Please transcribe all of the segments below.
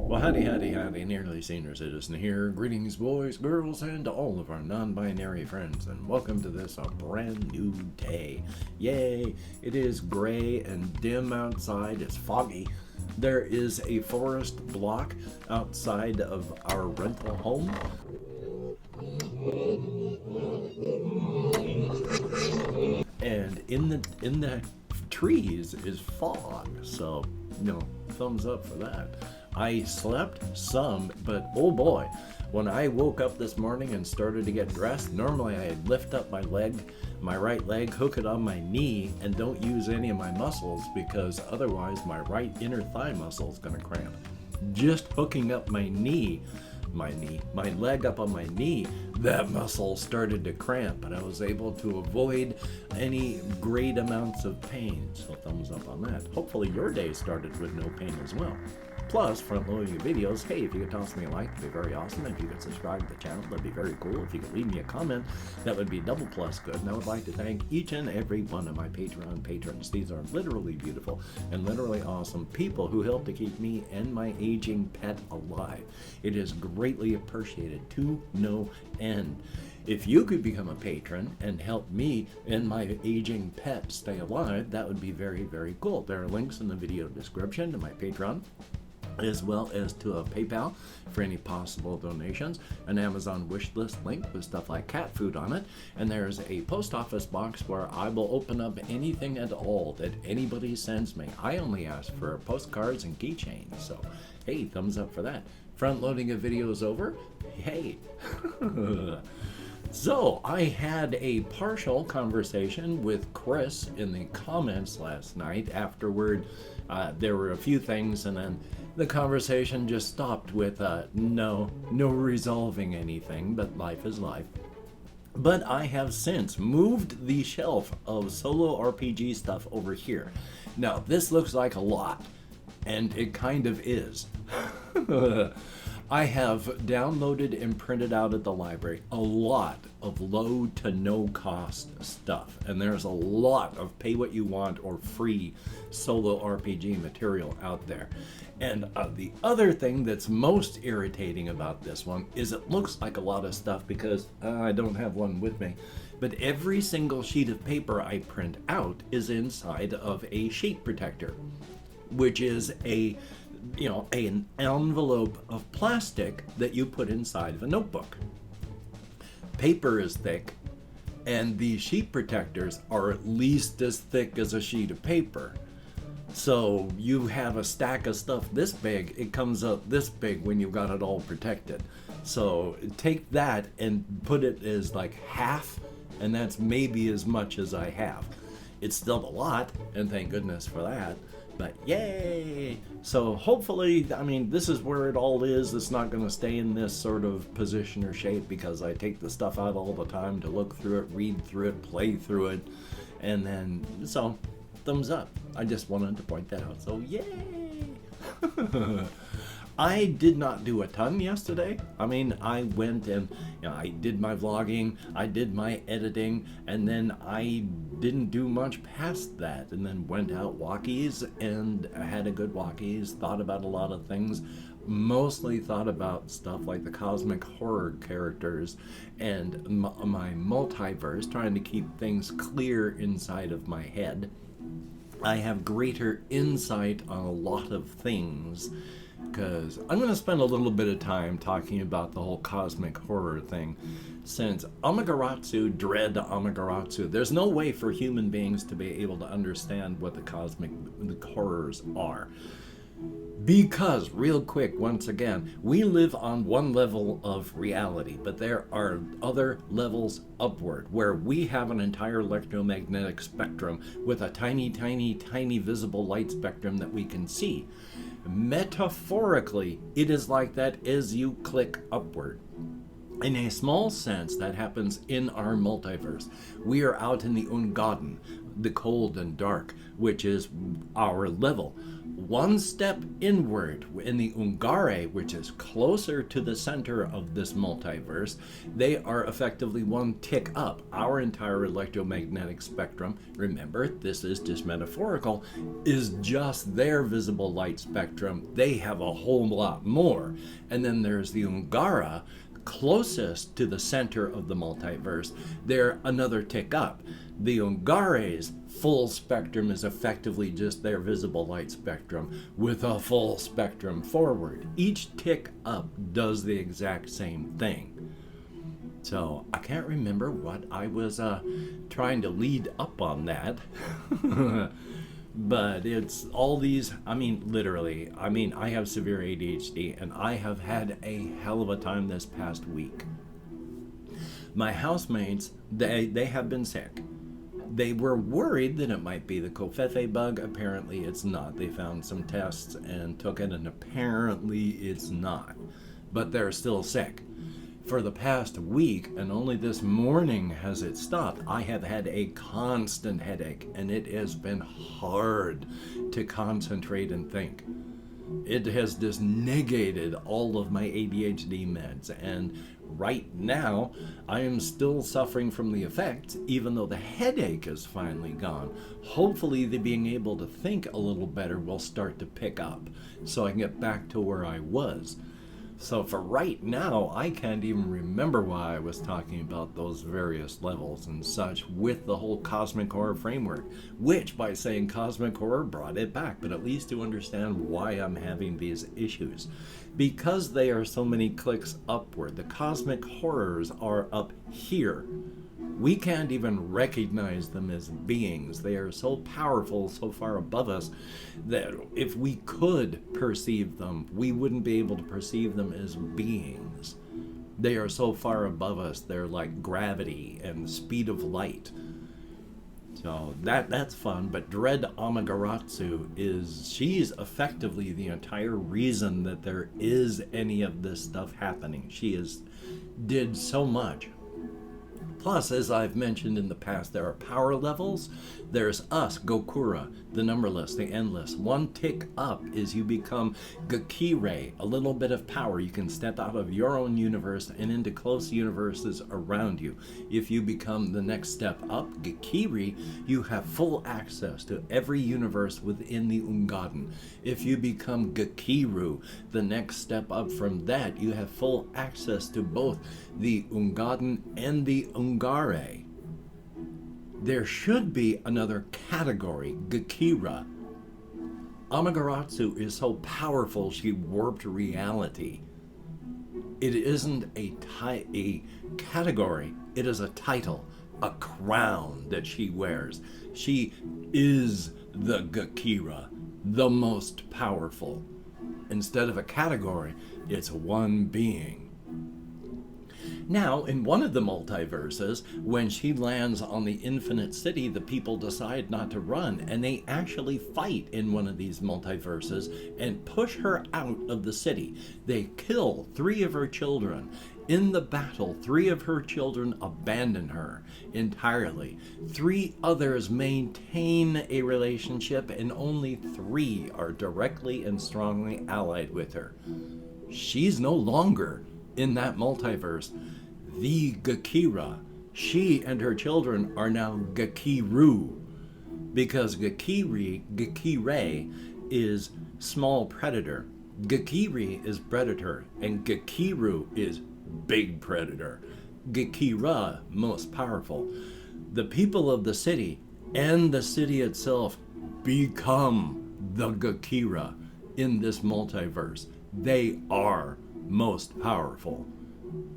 Well, howdy, howdy, howdy, nearly senior citizen here. Greetings, boys, girls, and to all of our non-binary friends, and welcome to this a brand new day. Yay! It is gray and dim outside. It's foggy. There is a forest block outside of our rental home. And in the trees is fog, so thumbs up for that. I slept some, but oh boy, when I woke up this morning and started to get dressed, normally I'd lift up my right leg, hook it on my knee, and don't use any of my muscles because otherwise my right inner thigh muscle is gonna cramp. Just hooking up my leg up on my knee, that muscle started to cramp, and I was able to avoid any great amounts of pain. So thumbs up on that. Hopefully your day started with no pain as well. Plus, front-loading your videos, hey, if you could toss me a like, that'd be very awesome. If you could subscribe to the channel, that'd be very cool. If you could leave me a comment, that would be double plus good. And I would like to thank each and every one of my Patreon patrons. These are literally beautiful and literally awesome people who help to keep me and my aging pet alive. It is greatly appreciated to no end. If you could become a patron and help me and my aging pet stay alive, that would be very, very cool. There are links in the video description to my Patreon, as well as to a PayPal for any possible donations, an Amazon wish list link with stuff like cat food on it, and there's a post office box where I will open up anything at all that anybody sends me. I only ask for postcards and keychains, so hey, thumbs up for that. Front loading of videos over? Hey. So, I had a partial conversation with Chris in the comments last night. Afterward, there were a few things, and then the conversation just stopped with no resolving anything, but life is life. But I have since moved the shelf of solo RPG stuff over here. Now, this looks like a lot, and it kind of is. I have downloaded and printed out at the library a lot of low to no cost stuff, and there's a lot of pay what you want or free solo RPG material out there. And the other thing that's most irritating about this one is it looks like a lot of stuff because I don't have one with me, but every single sheet of paper I print out is inside of a sheet protector, which is an envelope of plastic that you put inside of a notebook. Paper is thick, and these sheet protectors are at least as thick as a sheet of paper. So you have a stack of stuff this big, it comes up this big when you've got it all protected. So take that and put it as like half, and that's maybe as much as I have. It's still a lot, and thank goodness for that. But yay! So hopefully, this is where it all is. It's not going to stay in this sort of position or shape because I take the stuff out all the time to look through it, read through it, play through it, and then, so, thumbs up. I just wanted to point that out. So yay! I did not do a ton yesterday. I went and I did my vlogging, I did my editing, and then I didn't do much past that, and then went out walkies and had a good walkies, thought about a lot of things, mostly thought about stuff like the cosmic horror characters and my multiverse, trying to keep things clear inside of my head. I have greater insight on a lot of things, because I'm going to spend a little bit of time talking about the whole cosmic horror thing. Since Amaterasu, dread Amaterasu, there's no way for human beings to be able to understand what the cosmic horrors are. Because, real quick, once again, we live on one level of reality, but there are other levels upward, where we have an entire electromagnetic spectrum with a tiny, tiny, tiny visible light spectrum that we can see. Metaphorically, it is like that as you click upward. In a small sense, that happens in our multiverse. We are out in the Ungaden, the cold and dark, which is our level. one step inward in the Ungare, which is closer to the center of this multiverse. They are effectively one tick up. Our entire electromagnetic spectrum, remember, this is just metaphorical, is just their visible light spectrum. They have a whole lot more. And then there's the Ungara, closest to the center of the multiverse. They're another tick up. The Ungare's full spectrum is effectively just their visible light spectrum with a full spectrum forward. Each tick up does the exact same thing. So I can't remember what I was trying to lead up on that. But it's all these, literally, I have severe ADHD, and I have had a hell of a time this past week. My housemates, they have been sick. They were worried that it might be the Covfefe bug. Apparently it's not. They found some tests and took it, and apparently it's not. But they're still sick. For the past week, and only this morning has it stopped, I have had a constant headache, and it has been hard to concentrate and think. It has just negated all of my ADHD meds, and right now I am still suffering from the effects, even though the headache is finally gone. Hopefully the being able to think a little better will start to pick up, so I can get back to where I was. So for right now, I can't even remember why I was talking about those various levels and such with the whole cosmic horror framework, which by saying cosmic horror brought it back, but at least to understand why I'm having these issues. Because they are so many clicks upward, the cosmic horrors are up here. We can't even recognize them as beings. They are so powerful, so far above us, that if we could perceive them, we wouldn't be able to perceive them as beings. They are so far above us, they're like gravity and the speed of light. So that's fun, but Dread Amaterasu she's effectively the entire reason that there is any of this stuff happening. She did so much. Plus, as I've mentioned in the past, there are power levels. There's us, Gokura, the numberless, the endless. One tick up is you become Gakire, a little bit of power. You can step out of your own universe and into close universes around you. If you become the next step up, Gakiri, you have full access to every universe within the Ungaden. If you become Gakiru, the next step up from that, you have full access to both the Ungaden and the Ungare. There should be another category, Gakira. Amaterasu is so powerful she warped reality. It isn't a category, it is a title, a crown that she wears. She is the Gakira, the most powerful. Instead of a category, it's one being. Now, in one of the multiverses, when she lands on the Infinite City, the people decide not to run, and they actually fight in one of these multiverses and push her out of the city. They kill 3 of her children. In the battle, 3 of her children abandon her entirely. 3 others maintain a relationship, and only 3 are directly and strongly allied with her. She's no longer in that multiverse the Gakira. She and her children are now Gakiru, because Gakire is small predator, Gakiri is predator, and Gakiru is big predator. Gakira, most powerful. The people of the city and the city itself become the Gakira in this multiverse. They are most powerful,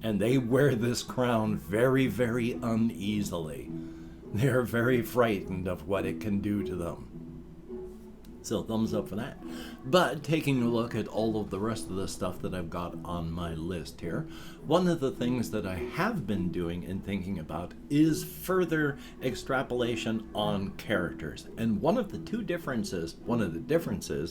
and they wear this crown very, very uneasily. They're very frightened of what it can do to them. So thumbs up for that. But taking a look at all of the rest of the stuff that I've got on my list here, one of the things that I have been doing and thinking about is further extrapolation on characters. And one of the differences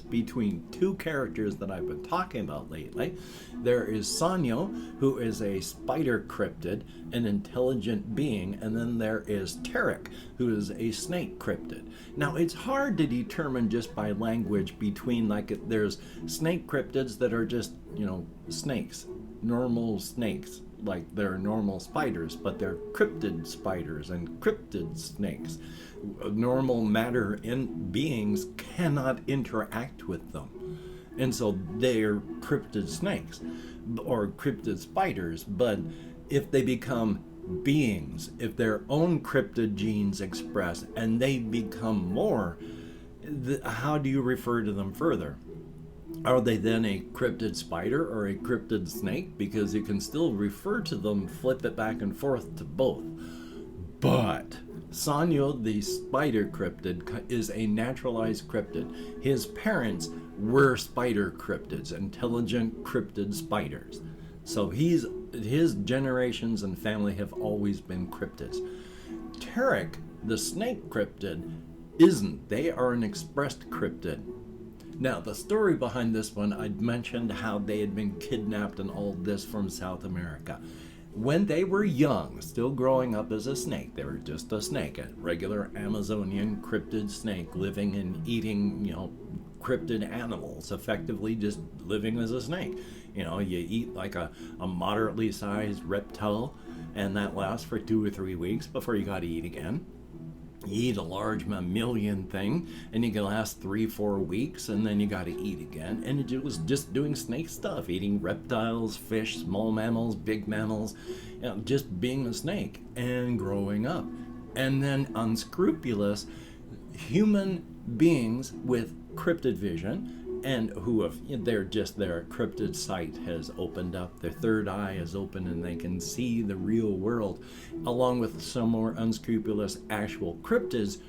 between 2 characters that I've been talking about lately, there is Sanyo, who is a spider cryptid, an intelligent being, and then there is Tarek, who is a snake cryptid. Now, it's hard to determine just by classify language between, like, there's snake cryptids that are just, snakes, normal snakes, like they're normal spiders, but they're cryptid spiders and cryptid snakes. Normal matter in beings cannot interact with them. And so they're cryptid snakes or cryptid spiders. But if they become beings, if their own cryptid genes express and they become more, how do you refer to them further? Are they then a cryptid spider or a cryptid snake? Because you can still refer to them, flip it back and forth to both. But Sanyo, the spider cryptid, is a naturalized cryptid. His parents were spider cryptids, intelligent cryptid spiders. So his generations and family have always been cryptids. Tarek, the snake cryptid, isn't. They are an expressed cryptid. Now, the story behind this one, I'd mentioned how they had been kidnapped and all this from South America. When they were young, still growing up as a snake, they were just a snake, a regular Amazonian cryptid snake living and eating, cryptid animals, effectively just living as a snake. You eat like a moderately sized reptile, and that lasts for 2 or 3 weeks before you got to eat again. You eat a large mammalian thing, and you can last 3-4 weeks, and then you got to eat again. And it was just doing snake stuff, eating reptiles, fish, small mammals, big mammals, just being a snake and growing up. And then unscrupulous human beings with cryptid vision, and their cryptid sight has opened up, their third eye is open, and they can see the real world, along with some more unscrupulous actual cryptids,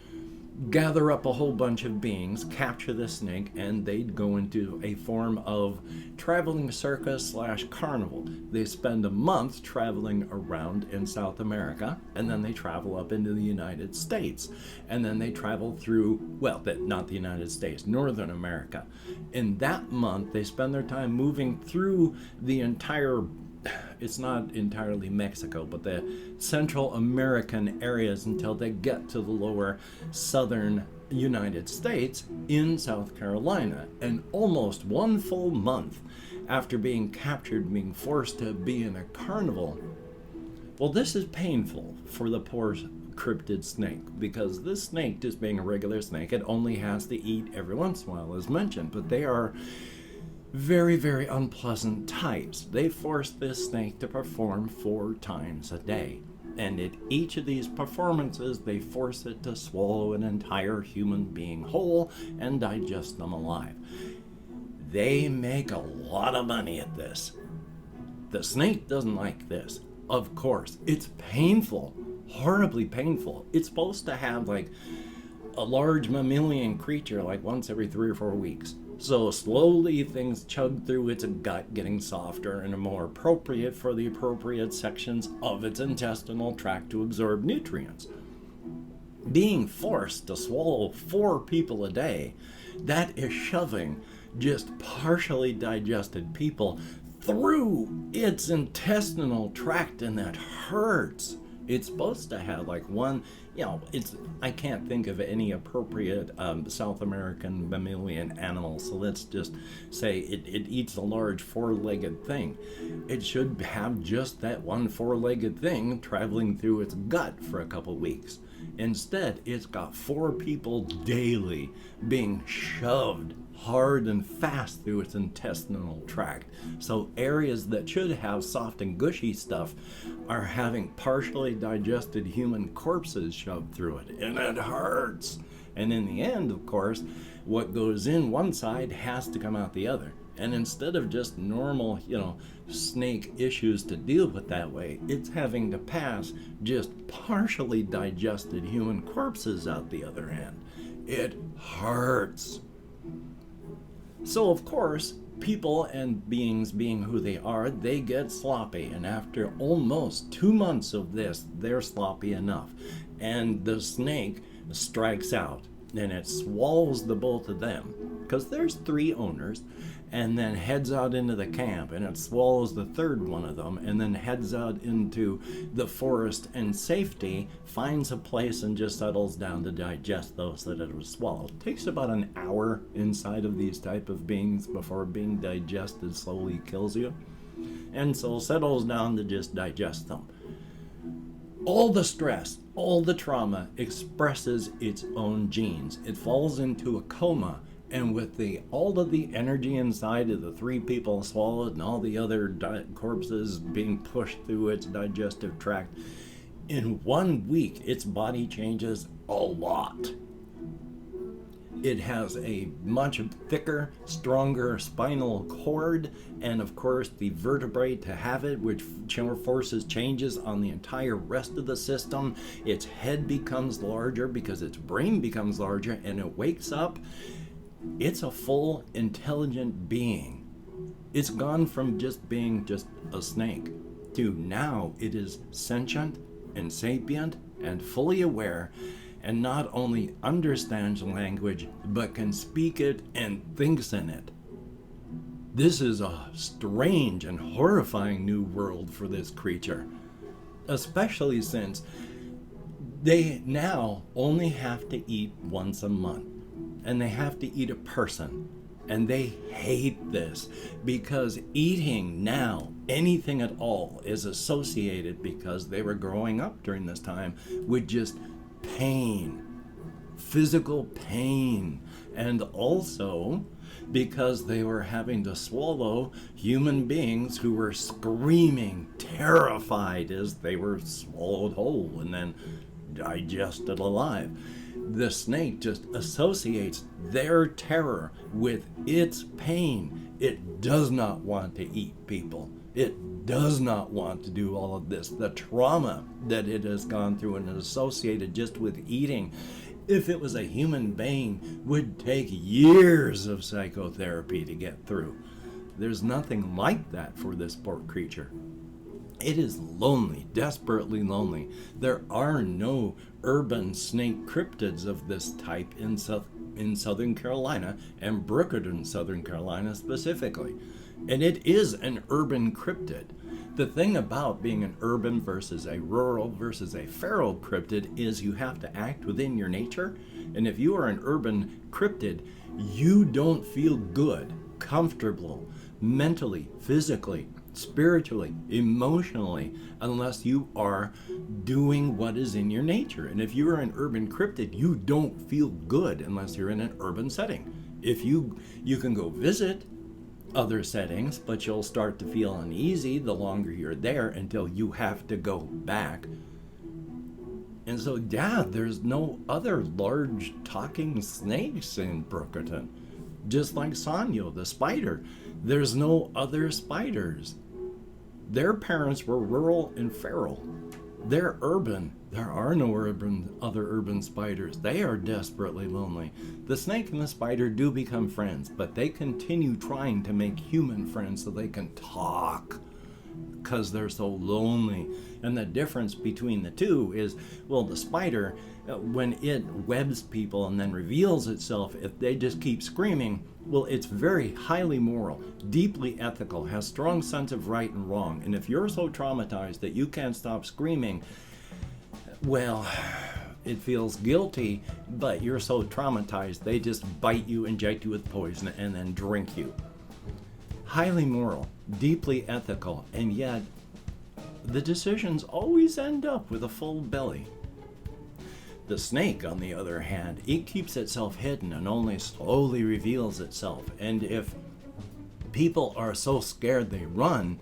gather up a whole bunch of beings, capture the snake, and they'd go into a form of traveling circus / carnival. They spend a month traveling around in South America, and then they travel up into the United States. And then they travel through, not the United States, Northern America. In that month, they spend their time moving through the entire, it's not entirely Mexico, but the Central American areas until they get to the lower southern United States in South Carolina. And almost 1 full month after being captured, being forced to be in a carnival. Well, this is painful for the poor cryptid snake, because this snake, just being a regular snake, it only has to eat every once in a while, as mentioned, but they are very, very unpleasant types. They force this snake to perform 4 times a day. And at each of these performances, they force it to swallow an entire human being whole and digest them alive. They make a lot of money at this. The snake doesn't like this. Of course, it's painful, horribly painful. It's supposed to have like a large mammalian creature like once every 3 or 4 weeks. So slowly things chug through its gut, getting softer and more appropriate for the appropriate sections of its intestinal tract to absorb nutrients. Being forced to swallow 4 people a day, that is shoving just partially digested people through its intestinal tract, and that hurts. It's supposed to have like one, I can't think of any appropriate South American mammalian animal, so let's just say it eats a large 4-legged thing. It should have just that one 4-legged thing traveling through its gut for a couple weeks. Instead, it's got 4 people daily being shoved hard and fast through its intestinal tract. So areas that should have soft and gushy stuff are having partially digested human corpses shoved through it, and it hurts. And in the end, of course, what goes in one side has to come out the other. And instead of just normal, snake issues to deal with that way, it's having to pass just partially digested human corpses out the other end. It hurts. So, of course, people and beings being who they are, they get sloppy. And after almost 2 months of this, they're sloppy enough. And the snake strikes out, and it swallows the both of them. Because there's 3 owners, and then heads out into the camp, and it swallows the third one of them, and then heads out into the forest in safety, finds a place and just settles down to digest those that it was swallowed. It takes about an hour inside of these type of beings before being digested slowly kills you, and so settles down to just digest them. All the stress, all the trauma expresses its own genes. It falls into a coma, and with all of the energy inside of the 3 people swallowed and all the other corpses being pushed through its digestive tract, in 1 week its body changes a lot. It has a much thicker, stronger spinal cord, and of course the vertebrae to have it, which forces changes on the entire rest of the system. Its head becomes larger because its brain becomes larger, and it wakes up. It's a full, intelligent being. It's gone from just being just a snake to now it is sentient and sapient and fully aware, and not only understands language, but can speak it and thinks in it. This is a strange and horrifying new world for this creature, especially since they now only have to eat once a month, and they have to eat a person. And they hate this because eating now anything at all is associated, because they were growing up during this time, with just pain, physical pain, and also because they were having to swallow human beings who were screaming, terrified as they were swallowed whole and then digested alive. The snake just associates their terror with its pain. It does not want to eat people. It does not want to do all of this. The trauma that it has gone through and is associated just with eating, if it was a human being, would take years of psychotherapy to get through. There's nothing like that for this poor creature. It is lonely, desperately lonely. There are no urban snake cryptids of this type in Southern Carolina, and Brookerton, Southern Carolina specifically. And it is an urban cryptid. The thing about being an urban versus a rural versus a feral cryptid is you have to act within your nature. And if you are an urban cryptid, you don't feel good, comfortable, mentally, physically, spiritually, emotionally, unless you are doing what is in your nature. And if you are an urban cryptid, you don't feel good unless you're in an urban setting. If you can go visit other settings, but you'll start to feel uneasy the longer you're there until you have to go back. And so, yeah, there's no other large talking snakes in Brookerton. Just like Sanyo, the spider. There's no other spiders. Their parents were rural and feral. They're urban. There are no other urban spiders. They are desperately lonely. The snake and the spider do become friends, but they continue trying to make human friends so they can talk, because they're so lonely. And the difference between the two is, well, the spider, when it webs people and then reveals itself, if they just keep screaming, well, it's very highly moral, deeply ethical, has strong sense of right and wrong. And if you're so traumatized that you can't stop screaming, well, it feels guilty, but you're so traumatized they just bite you, inject you with poison, and then drink you. Highly moral, deeply ethical, and yet the decisions always end up with a full belly. The snake, on the other hand, it keeps itself hidden and only slowly reveals itself. And if people are so scared they run,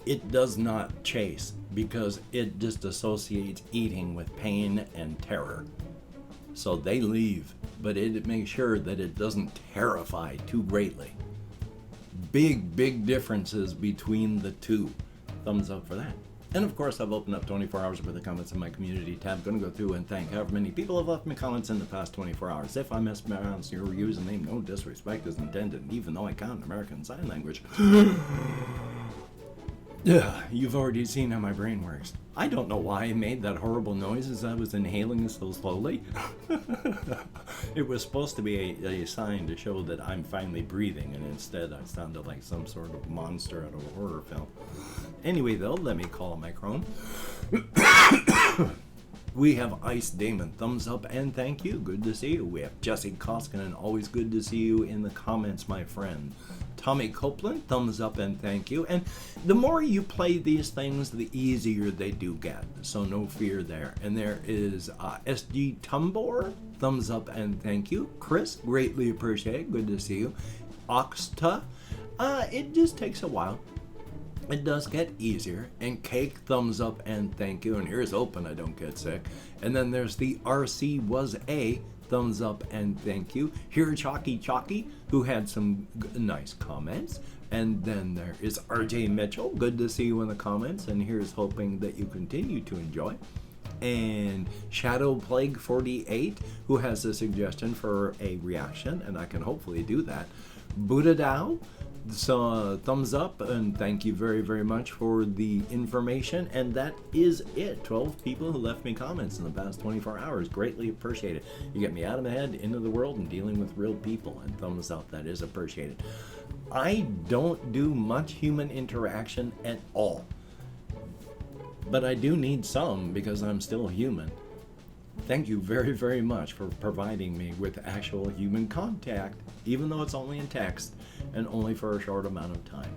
it does not chase, because it just associates eating with pain and terror. So they leave, but it makes sure that it doesn't terrify too greatly. Big differences between the two. Thumbs up for that. And of course, I've opened up 24 hours worth of comments in my community tab. I'm going to go through and thank however many people have left me comments in the past 24 hours. If I mispronounce your username, no disrespect is intended, even though I count American Sign Language. Yeah, you've already seen how my brain works. I don't know why I made that horrible noise as I was inhaling so slowly. It was supposed to be a sign to show that I'm finally breathing, and instead I sounded like some sort of monster out of a horror film. Anyway, though, let me call my Chrome. We have Ice Damon, thumbs up and thank you. Good to see you. We have Jesse Koskinen, always good to see you in the comments, my friend. Tommy Copeland, thumbs up and thank you. And the more you play these things, the easier they do get. So no fear there. And there is SG Tumbor, thumbs up and thank you. Chris, greatly appreciate. Good to see you. Oxta, it just takes a while. It does get easier. And Cake, thumbs up and thank you. And here's Open, I don't get sick. And then there's the RC was a, thumbs up and thank you. Here Chalky, who had some nice comments. And then there is RJ Mitchell, good to see you in the comments. And here's hoping that you continue to enjoy. And Shadow Plague 48, who has a suggestion for a reaction, and I can hopefully do that. Buddha Dao, so thumbs up and thank you very, very much for the information. And that is it. 12 people who left me comments in the past 24 hours. Greatly appreciated. You get me out of my head, into the world, and dealing with real people. And thumbs up, that is appreciated. I don't do much human interaction at all. But I do need some because I'm still human. Thank you very, very much for providing me with actual human contact, even though it's only in text and only for a short amount of time.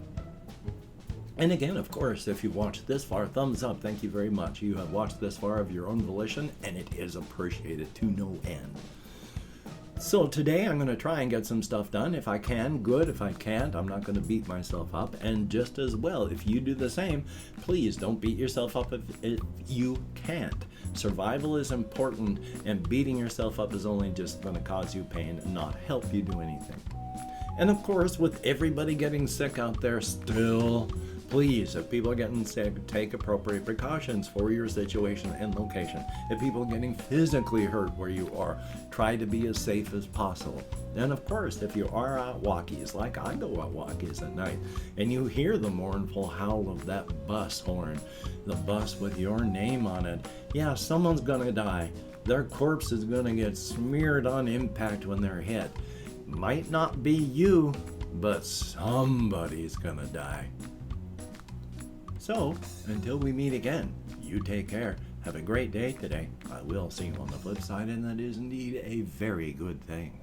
And again, of course, if you've watched this far, thumbs up, thank you very much. You have watched this far of your own volition, and it is appreciated to no end. So today I'm going to try and get some stuff done. If I can, good. If I can't, I'm not going to beat myself up. And just as well, if you do the same, please don't beat yourself up if you can't. Survival is important, and beating yourself up is only just going to cause you pain and not help you do anything. And of course, with everybody getting sick out there still, please, if people are getting sick, take appropriate precautions for your situation and location. If people are getting physically hurt where you are, try to be as safe as possible. And of course, if you are out walkies, like I go out walkies at night, and you hear the mournful howl of that bus horn, the bus with your name on it, yeah, someone's gonna die. Their corpse is gonna get smeared on impact when they're hit. Might not be you, but somebody's gonna die. So, until we meet again, you take care. Have a great day today. I will see you on the flip side, and that is indeed a very good thing.